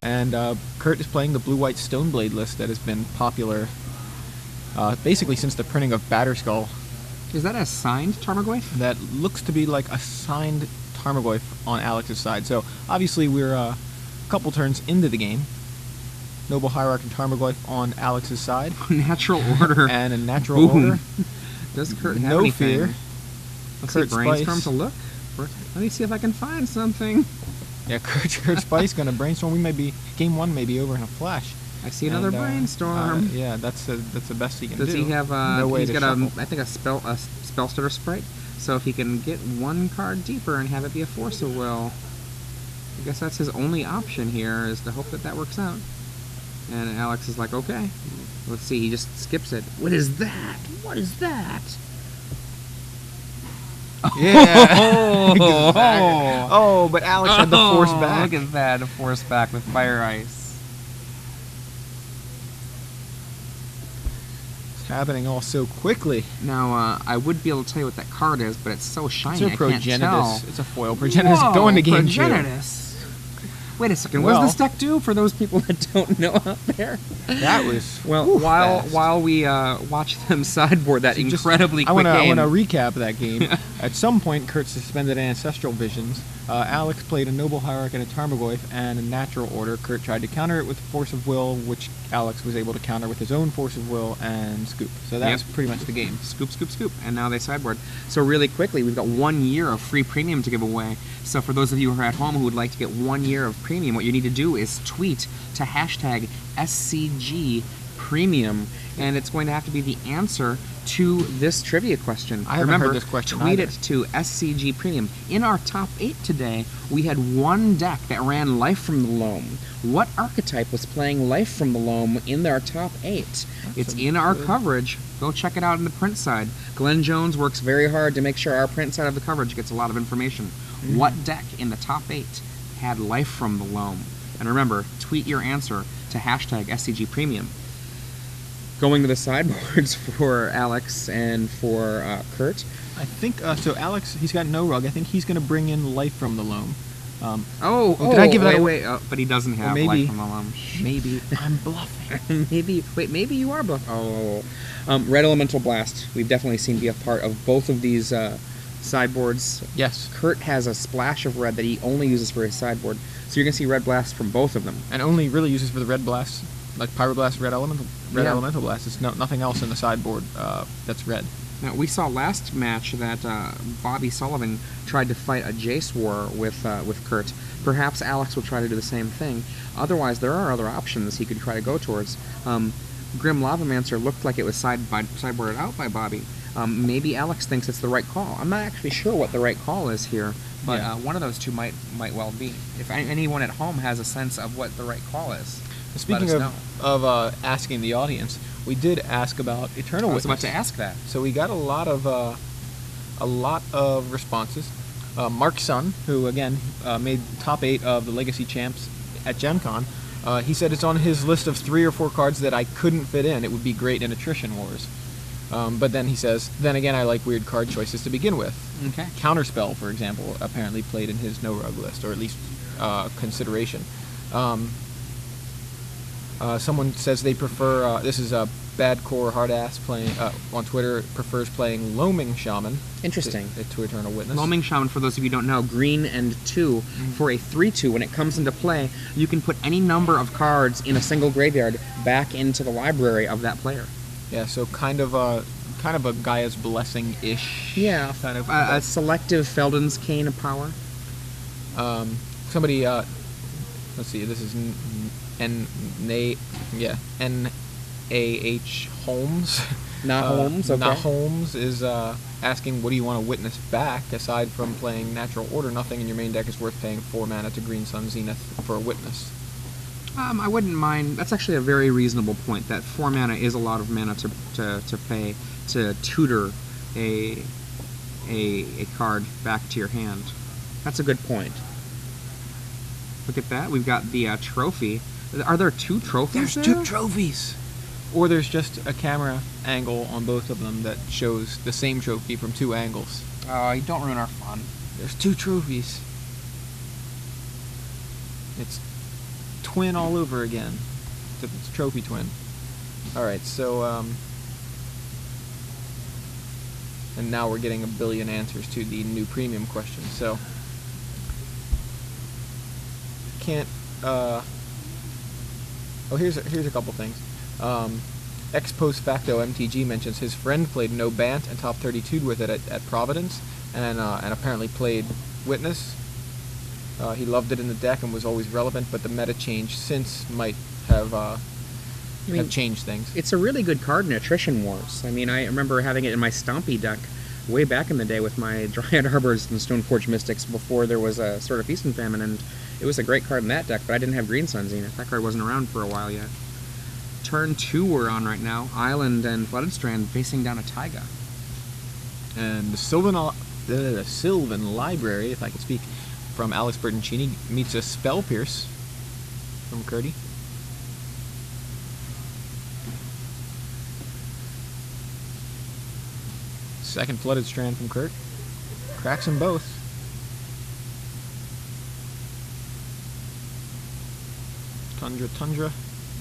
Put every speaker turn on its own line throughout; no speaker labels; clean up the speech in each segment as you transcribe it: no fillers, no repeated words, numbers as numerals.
And Kurt is playing the blue-white Stoneblade list that has been popular basically since the printing of Batterskull.
Is that a signed Tarmogoyf?
That looks to be like a signed Tarmogoyf on Alex's side. So obviously we're a couple turns into the game. Noble Hierarch and Tarmogoyf on Alex's side.
Natural order.
And a natural order.
Does Kurt have
no
anything?
fear.
Let's
Kurt
see, brainstorm
Spiess.
to look. Let me see if I can find something.
Yeah, Kurt Spiess going to brainstorm. Game 1 may be over in a flash.
I see another brainstorm.
Yeah, that's the best he can
Does
do.
he have?
No way
he's
to
got
shuffle.
I think a spellstutter sprite. So if he can get one card deeper and have it be a Force of Will, I guess that's his only option here, is to hope that that works out. And Alex is like, okay, let's see. He just skips it. What is that? What is that?
Yeah. Exactly. Oh, but Alex had the Force back.
Look at that, a Force back with Fire Ice.
It's happening all so quickly.
Now, I would be able to tell you what that card is, but it's so shiny,
It's a
I can't tell.
Progenitus. It's a foil Progenitus going to game 2.
Progenitus. Wait a second,
Well,
what does this deck do for those people that don't know out there?
That was
while we watch them sideboard that incredibly quick game.
I want to recap that game. At some point, Kurt suspended Ancestral Visions. Alex played a Noble Hierarch and a Tarmogoyf and a Natural Order. Kurt tried to counter it with Force of Will, which Alex was able to counter with his own Force of Will and Scoop. So that was pretty much the game.
Scoop, scoop, scoop. And now they sideboard. So really quickly, we've got 1 year of free premium to give away. So for those of you who are at home who would like to get 1 year of premium, what you need to do is tweet to hashtag SCGPremium, and it's going to have to be the answer to this trivia question.
I haven't heard this question
tweet
either.
it to SCGPremium. In our top 8 today, we had one deck that ran Life from the Loam. What archetype was playing Life from the Loam in their top 8? It's in our coverage. Go check it out in the print side. Glenn Jones works very hard to make sure our print side of the coverage gets a lot of information. What deck in the top 8 had Life from the Loam? And remember, tweet your answer to hashtag SCGPremium. Going to the sideboards for Alex and for Kurt.
I think, so Alex, he's got no rug. I think he's going to bring in Life from the Loam.
Did
I give that away?
Wait, but he doesn't have
maybe,
Life from the Loam.
Maybe I'm bluffing.
maybe you are bluffing. Red Elemental Blast. We've definitely seen be a part of both of these sideboards.
Yes.
Kurt has a splash of red that he only uses for his sideboard. So you're going to see Red Blast from both of them.
And only really uses for the Red Blast, like Pyroblast, Red Elemental Blast. It's nothing else in the sideboard that's red.
Now, we saw last match that Bobby Sullivan tried to fight a Jace War with Kurt. Perhaps Alex will try to do the same thing. Otherwise, there are other options he could try to go towards. Grim Lavamancer looked like it was sideboarded out by Bobby. Maybe Alex thinks it's the right call. I'm not actually sure what the right call is here, but one of those two might well be. If anyone at home has a sense of what the right call is,
speaking of asking the audience, we did ask about Eternal Witness.
I was about to ask that.
So we got a lot of responses. Mark Sun, who again made top 8 of the Legacy Champs at Gen Con, he said it's on his list of 3 or 4 cards that I couldn't fit in. It would be great in Attrition Wars. But then he says, then again, I like weird card choices to begin with.
Okay.
Counterspell, for example, apparently played in his no-rug list, or at least consideration. Someone says they prefer, this is a Bad Core Hard Ass playing on Twitter, prefers playing Loaming Shaman.
Interesting.
To Eternal Witness.
Loaming Shaman, for those of you who don't know, green and 2 for a 3/2. When it comes into play, you can put any number of cards in a single graveyard back into the library of that player.
Yeah, so kind of a Gaia's Blessing-ish.
Yeah,
kind of
a selective Felden's Cane of power.
Somebody, let's see, this is N-A-H Holmes.
Not Holmes, okay.
Not Holmes is asking, what do you want to witness back? Aside from playing Natural Order, nothing in your main deck is worth paying 4 mana to Green Sun Zenith for a witness.
I wouldn't mind. That's actually a very reasonable point, that 4 mana is a lot of mana to pay to tutor a card back to your hand. That's a good point. Look at that. We've got the trophy. Are there 2 trophies
There's 2 trophies! Or there's just a camera angle on both of them that shows the same trophy from 2 angles.
Oh, you don't ruin our fun.
There's 2 trophies. It's twin all over again. It's a trophy twin. Alright, so, and now we're getting a billion answers to the new premium question. So, can't, oh, here's a couple things. Ex post facto MTG mentions his friend played No Bant and top 32'd with it at Providence, and apparently played Witness. He loved it in the deck and was always relevant, but the meta change since might have changed things.
It's a really good card in Attrition Wars. I mean, I remember having it in my Stompy deck way back in the day with my Dryad Arbors and Stoneforge Mystics before there was a sort of Feast and Famine, and it was a great card in that deck, but I didn't have Green Sun Zenith. That card wasn't around for a while yet. Turn 2 we're on right now. Island and Flooded Strand facing down a Taiga.
And the Sylvan Library, if I could speak, from Alex Bertoncini meets a Spell Pierce from Curdy. Second Flooded Strand from Kurt. Cracks them both.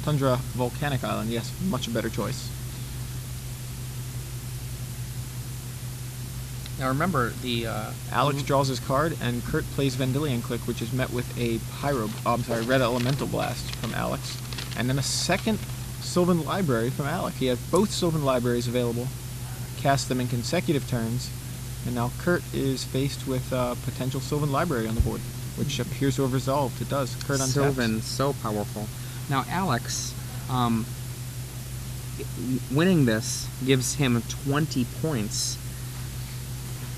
Tundra Volcanic Island, yes, much a better choice.
Now remember,
Alex draws his card, and Kurt plays Vendilion Click, which is met with a Red Elemental Blast from Alex, and then a second Sylvan Library from Alex. He has both Sylvan Libraries available, cast them in consecutive turns, and now Kurt is faced with potential Sylvan Library on the board, which appears to have resolved. It does. Kurt untaps.
Sylvan, so powerful. Now Alex, winning this gives him 20 points.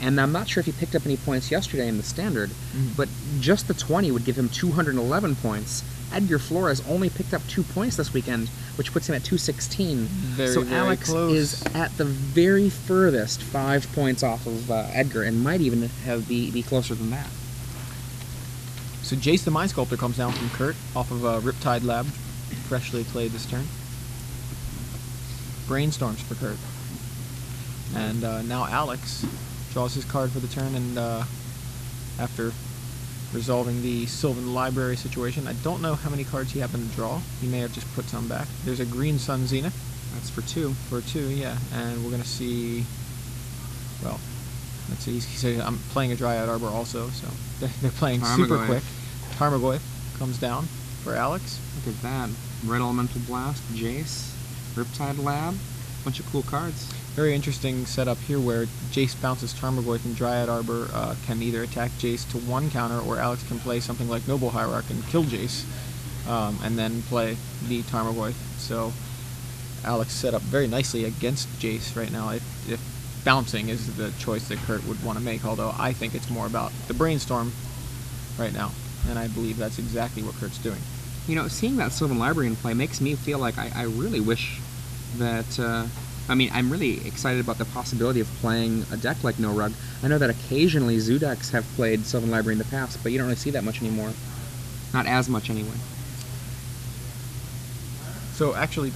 And I'm not sure if he picked up any points yesterday in the Standard, but just the 20 would give him 211 points. Edgar Flores only picked up 2 points this weekend, which puts him at 216. So
very
Alex
close.
is at the very furthest 5 points off of Edgar, and might even be closer than that.
So Jace the Mind Sculptor comes down from Kurt off of Riptide Lab, freshly played this turn. Brainstorms for Kurt. And now Alex draws his card for the turn, and after resolving the Sylvan Library situation, I don't know how many cards he happened to draw. He may have just put some back. There's a Green Sun Zenith.
That's for 2.
For 2, yeah. And we're going to see, well, let's see, he said I'm playing a Dryad Arbor also, so they're playing super quick. Tarmogoyf comes down for Alex.
Look at that. Red Elemental Blast, Jace, Riptide Lab, bunch of cool cards.
Very interesting setup here where Jace bounces Tarmogoyf and Dryad Arbor can either attack Jace to 1 counter, or Alex can play something like Noble Hierarch and kill Jace, and then play the Tarmogoyf. So Alex set up very nicely against Jace right now, if bouncing is the choice that Kurt would want to make, although I think it's more about the Brainstorm right now, and I believe that's exactly what Kurt's doing.
You know, seeing that Sylvan Library in play makes me feel like I really wish that... I'm really excited about the possibility of playing a deck like No Rug. I know that occasionally Zoo decks have played Sylvan Library in the past, but you don't really see that much anymore. Not as much, anyway.
So actually,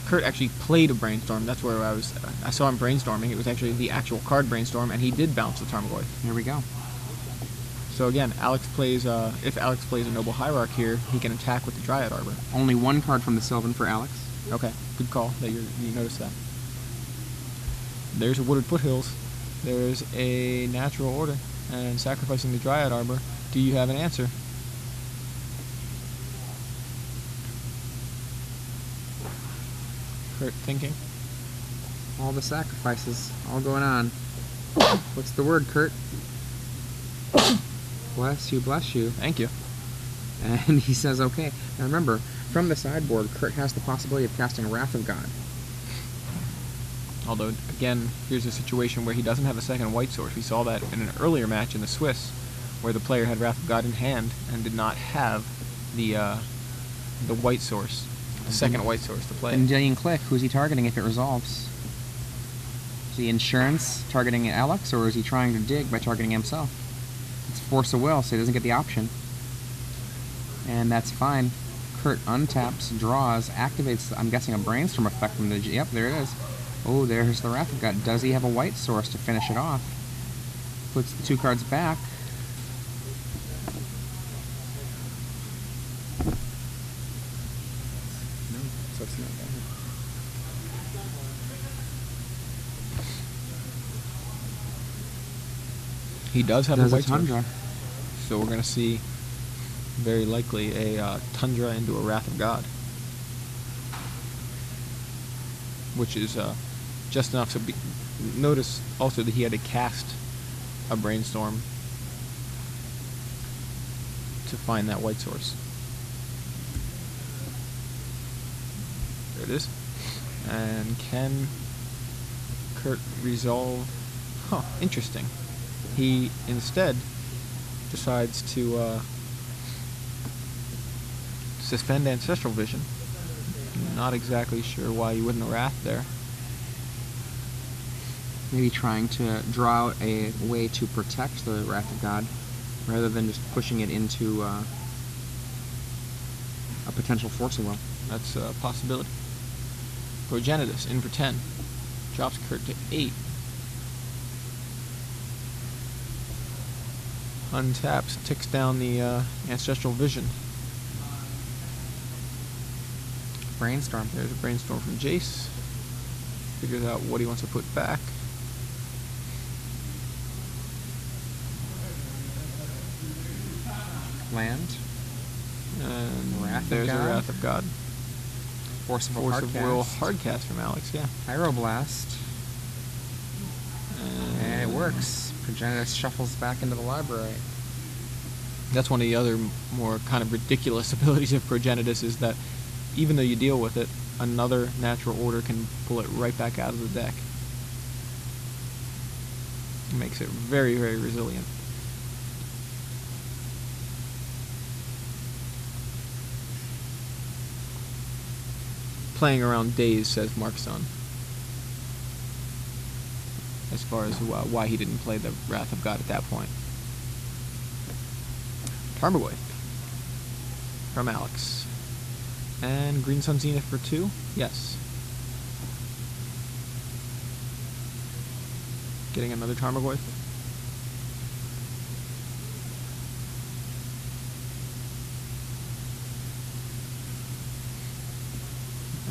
Kurt actually played a Brainstorm. That's where I saw him brainstorming. It was actually the actual card Brainstorm, and he did bounce the Tarmogoyf.
There we go.
So again, Alex plays. If Alex plays a Noble Hierarch here, he can attack with the Dryad Arbor.
Only 1 card from the Sylvan for Alex.
Okay, good call that you noticed that. There's a Wooded Foothills. There's a Natural Order. And sacrificing the Dryad Arbor. Do you have an answer? Kurt thinking.
All the sacrifices, all going on. What's the word, Kurt? Bless you, bless you.
Thank you.
And he says, okay. Now remember, from the sideboard, Kurt has the possibility of casting Wrath of God.
Although, again, here's a situation where he doesn't have a second white source. We saw that in an earlier match in the Swiss, where the player had Wrath of God in hand and did not have the white source, the second white source to play.
And Vendilion Click, who's he targeting if it resolves? Is he Insurance targeting Alex, or is he trying to dig by targeting himself? It's Force of Will, so he doesn't get the option. And that's fine. Kurt untaps, draws, activates, I'm guessing, a Brainstorm effect from the... Yep, there it is. Oh, there's the Wrath of God. Does he have a white source to finish it off? Puts the 2 cards back. so it's not there.
He does have a white
Tundra.
source. So we're going to see, very likely, a Tundra into a Wrath of God. Which is just enough to be... Notice also that he had to cast a Brainstorm to find that white source. There it is. And can Kurt resolve... Huh, interesting. He instead decides to suspend Ancestral Vision. Not exactly sure why you wouldn't Wrath there.
Maybe trying to draw out a way to protect the Wrath of God, rather than just pushing it into a potential Force of Will.
That's a possibility. Progenitus in for 10. Drops Kurt to 8. Untaps, ticks down the Ancestral Vision.
Brainstorm.
There's a Brainstorm from Jace. Figures out what he wants to put back.
Land.
And
Wrath of
there's
God.
a Wrath of God.
Force of
Force of Will
Hardcast.
Hardcast from Alex, yeah.
Pyroblast. And it works. Progenitus shuffles back into the library.
That's one of the other more kind of ridiculous abilities of Progenitus, is that even though you deal with it, another natural order can pull it right back out of the deck. It makes it very, very resilient. Playing around days, says Mark's son. As far as why he didn't play the Wrath of God at that point. Tarmogoyf from Alex. And Green Sun Zenith for 2? Yes. Getting another Tarmogoyf.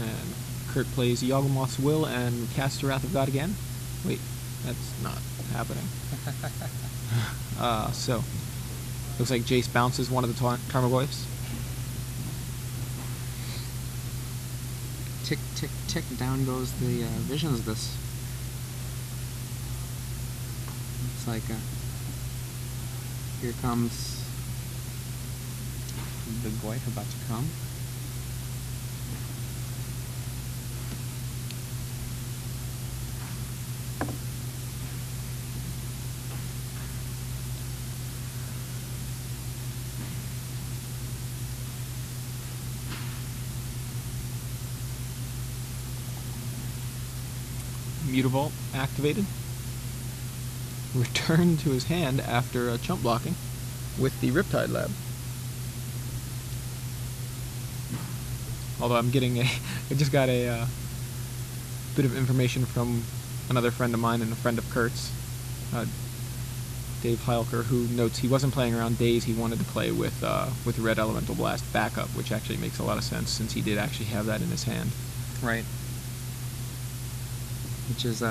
And Kurt plays Yawgmoth's Will and casts the Wrath of God again. Wait, that's not happening. So, looks like Jace bounces one of the Tarmogoyfs.
Tick, tick, tick, down goes the visions of this. It's like, here comes the Goyf about to come.
Mutavault activated. Returned to his hand after chump blocking with the Riptide Lab. Although I'm getting I just got a bit of information from another friend of mine and a friend of Kurt's, Dave Heilker, who notes he wasn't playing around days. He wanted to play with Red Elemental Blast backup, which actually makes a lot of sense since he did actually have that in his hand.
Right. Which is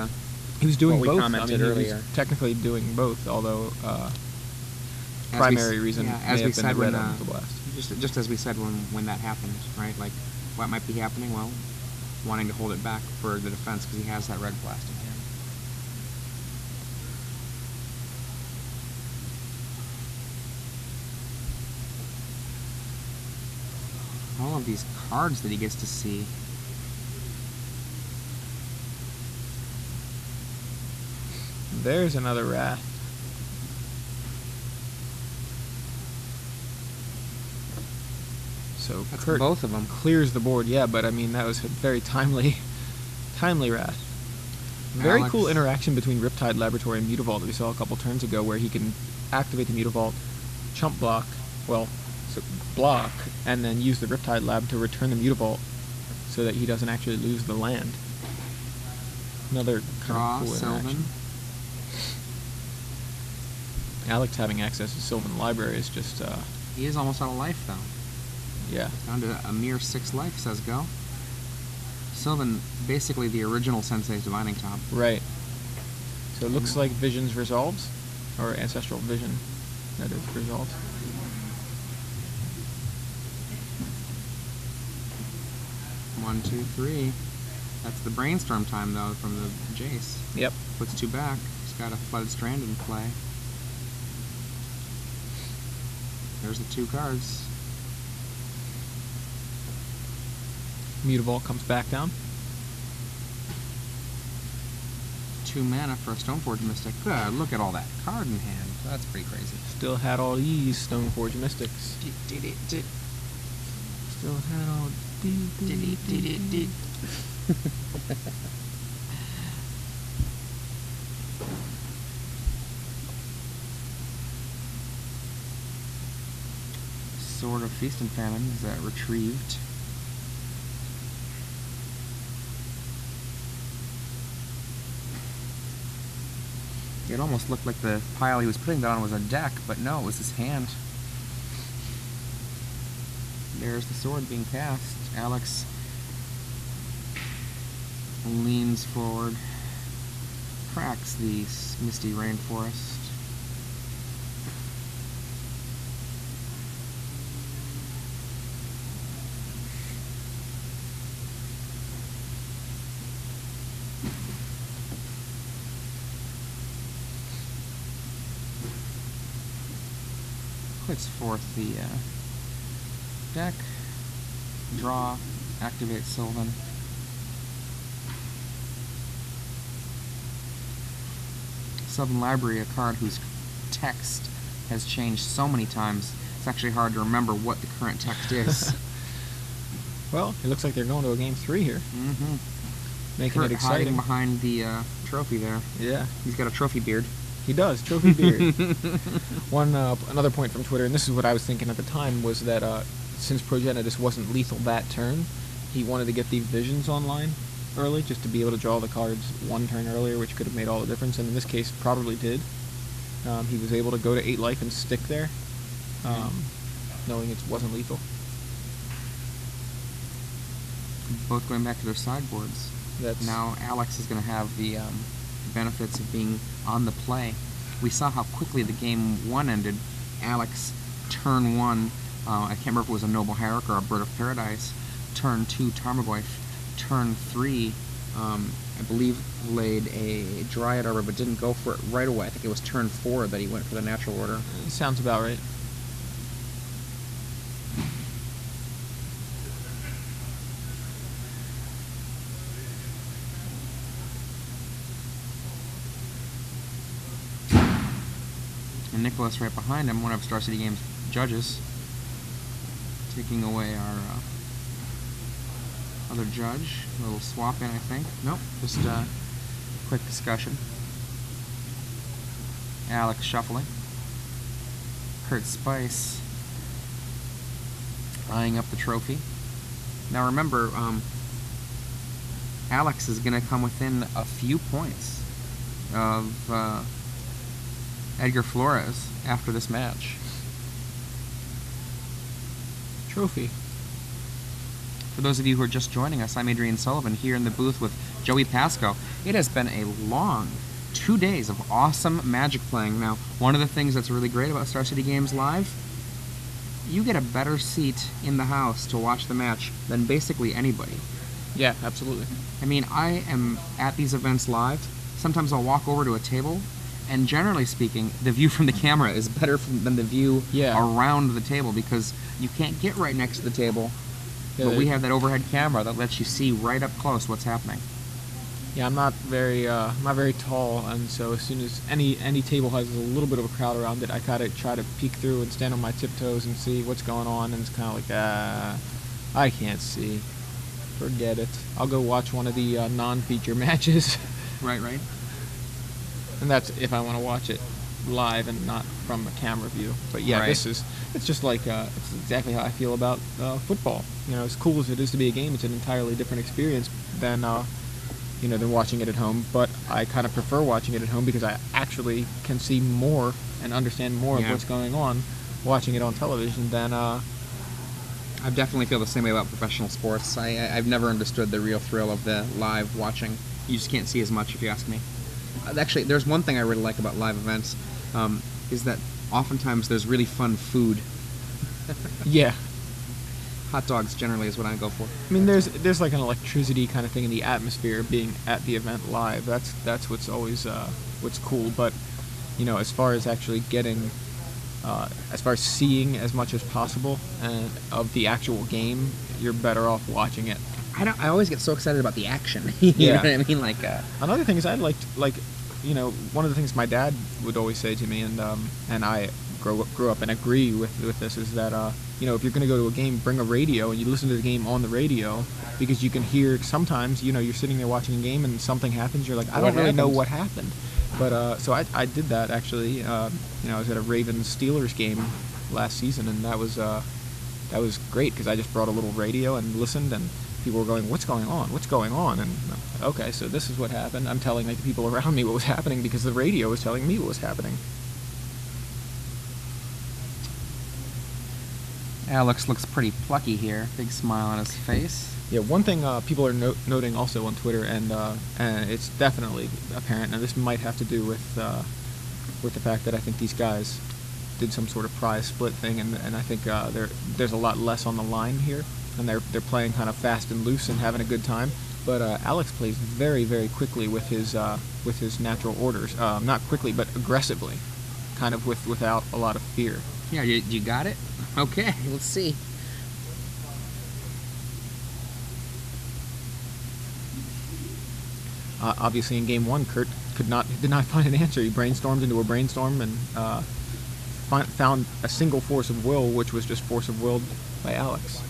he was doing
what we
both.
commented
He
earlier.
was technically doing both, although primary reason may
as we
have been
said
the Red
when,
Elemental Blast.
just as we said when that happened, right? Like, what might be happening? Well, wanting to hold it back for the defense because he has that red blast in hand. All of these cards that he gets to see.
There's another Wrath. So
That's
Kurt
both of them.
clears the board, yeah, but I mean that was a very timely Wrath. Very
Alex.
cool interaction between Riptide Laboratory and Mutavault that we saw a couple turns ago, where he can activate the Mutavault, chump block, block, and then use the Riptide Lab to return the Mutavault so that he doesn't actually lose the land. Another kind
Draw,
of cool interaction.
Sylvan.
Alex having access to Sylvan Library is just,
He is almost out of life, though.
yeah.
Down to a mere 6 life, says Go. Sylvan, basically the original Sensei's Divining Top.
Right. So it looks like Visions resolves, or Ancestral Vision, that is, resolves.
One, two, three. That's the Brainstorm time, though, from the Jace.
Yep.
Puts 2 back. He's got a Flooded Strand in play. There's the 2 cards.
Mutable comes back down.
2 mana for a Stoneforge Mystic. Good, look at all that card in hand. That's pretty crazy.
Still had all these Stoneforge Mystics. Still had all
Sword of Feast and Famine is retrieved. It almost looked like the pile he was putting down was a deck, but no, it was his hand. There's the sword being cast. Alex leans forward, cracks the misty rainforest. Puts forth the deck, draw, activate Sylvan. Sylvan Library, a card whose text has changed so many times, it's actually hard to remember what the current text is.
Well, it looks like they're going to a game 3 here.
Mm-hmm.
Making
Kurt
it exciting.
hiding behind the trophy there.
Yeah.
He's got a trophy beard.
He does, trophy beard. Another point from Twitter, and this is what I was thinking at the time, was that since Progenitus wasn't lethal that turn, he wanted to get the Visions online early, just to be able to draw the cards 1 turn earlier, which could have made all the difference, and in this case probably did. He was able to go to 8 life and stick there, knowing it wasn't lethal.
Both going back to their sideboards. Now Alex is going to have the benefits of being on the play. We saw how quickly the game 1 ended. Alex, turn 1, I can't remember if it was a Noble Hierarch or a Bird of Paradise. Turn 2, Tarmogoyf. Turn 3, I believe laid a Dryad Arbor, but didn't go for it right away. I think it was turn 4 that he went for the natural order.
Sounds about right.
And Nicholas right behind him, one of Star City Games' judges, taking away our other judge. A little swap in, I think. Nope, just a quick discussion. Alex shuffling. Kurt Spiess eyeing up the trophy. Now remember, Alex is going to come within a few points of Edgar Flores after this match.
Trophy.
For those of you who are just joining us, I'm Adrian Sullivan here in the booth with Joey Pasco. It has been a long 2 days of awesome Magic playing. Now, one of the things that's really great about Star City Games Live, you get a better seat in the house to watch the match than basically anybody.
Yeah, absolutely.
I mean, I am at these events live. Sometimes I'll walk over to a table, and generally speaking, the view from the camera is better than the view around the table, because you can't get right next to the table, but we have that overhead camera that lets you see right up close what's happening.
Yeah, I'm not very tall, and so as soon as any table has a little bit of a crowd around it, I gotta try to peek through and stand on my tiptoes and see what's going on, and it's kind of like, I can't see. Forget it. I'll go watch one of the non-feature matches.
Right.
And that's if I want to watch it live and not from a camera view. But yeah, it's just like, it's exactly how I feel about football. You know, as cool as it is to be a game, it's an entirely different experience than than watching it at home. But I kind of prefer watching it at home because I actually can see more and understand more of what's going on watching it on television than
I definitely feel the same way about professional sports. I've never understood the real thrill of the live watching. You just can't see as much, if you ask me. Actually, there's one thing I really like about live events, is that oftentimes there's really fun food.
Yeah.
Hot dogs generally is what I go for.
I mean, there's like an electricity kind of thing in the atmosphere being at the event live. That's what's always what's cool. But as far as actually getting, as far as seeing as much as possible of the actual game, you're better off watching it.
I always get so excited about the action. You know what I mean? Like
another thing is I'd like one of the things my dad would always say to me, and I grew up and agree with this, is that if you're going to go to a game, bring a radio and you listen to the game on the radio, because you can hear sometimes you're sitting there watching a game and something happens, you're like, I don't really know what happened. But so I did that actually. I was at a Ravens Steelers game last season, and that was great because I just brought a little radio and listened, and people were going, what's going on? What's going on? And okay, so this is what happened. I'm telling the people around me what was happening because the radio was telling me what was happening.
Alex looks pretty plucky here. Big smile on his face.
Yeah, one thing people are noting also on Twitter, and it's definitely apparent, and this might have to do with the fact that I think these guys did some sort of prize split thing, and I think there's a lot less on the line here, and they're playing kind of fast and loose and having a good time. But Alex plays very, very quickly with his natural orders. Not quickly, but aggressively, kind of without a lot of fear.
Yeah, you got it? Okay, let's see.
Obviously, in game one, Kurt did not find an answer. He brainstormed into a brainstorm and found a single force of will, which was just force of willed by Alex.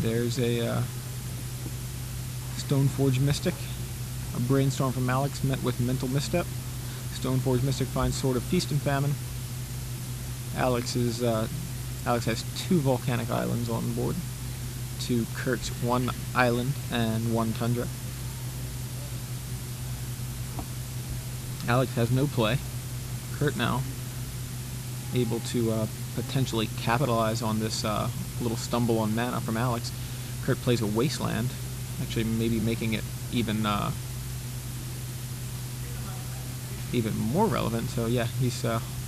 There's a Stoneforge Mystic. A brainstorm from Alex met with mental misstep. Stoneforge Mystic finds Sword of Feast and Famine. Alex has 2 volcanic islands on board. To Kurt's 1 island and 1 tundra. Alex has no play. Kurt now able to potentially capitalize on this little stumble on mana from Alex. Kurt plays a Wasteland, actually maybe making it even more relevant. So yeah, he's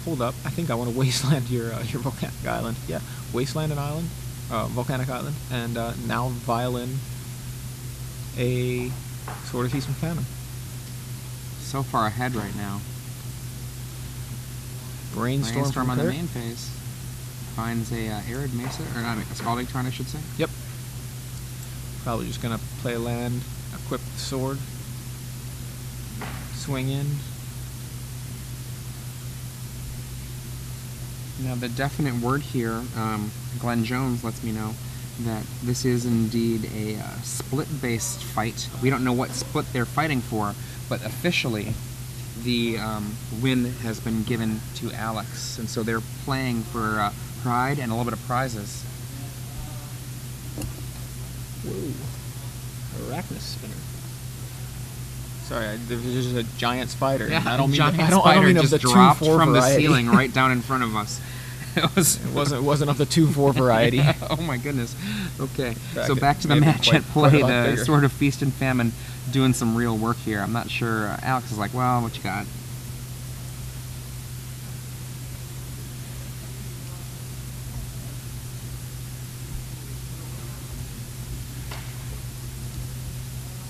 hold up. I think I want to Wasteland your volcanic island. Yeah, Wasteland an island, volcanic island, and now violin a Sword of Feast and Famine.
So far ahead right now.
Brainstorm
on
Kurt.
the main phase. Finds a Arid Mesa, or not, a Scalding Tarn, I should say.
Yep. Probably just gonna play a land, equip the sword, swing in.
Now the definite word here, Glenn Jones lets me know that this is indeed a split-based fight. We don't know what split they're fighting for, but officially the win has been given to Alex, and so they're playing for pride and a little bit of prizes.
Whoa. Arachnus spinner. Sorry, there's just a giant spider.
Yeah,
I don't mean
giant
I don't mean
spider
of the
just dropped
2/4
from
variety.
the ceiling right down in front of us.
It wasn't of the 2/4 variety.
Oh my goodness. Okay,
Back
so back to the
maybe
match at
quite
play.
a lot
The
bigger.
Sword of Feast and Famine doing some real work here. I'm not sure. Alex is like, well, what you got?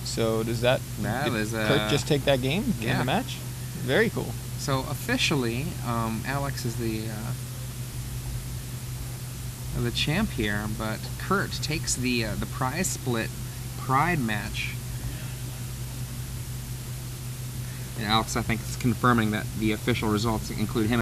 So does did Kurt just take that game?
Yeah.
The match? Very cool.
So officially, Alex is the champ here, but Kurt takes the prize split pride match. And Alex, I think, is confirming that the official results include him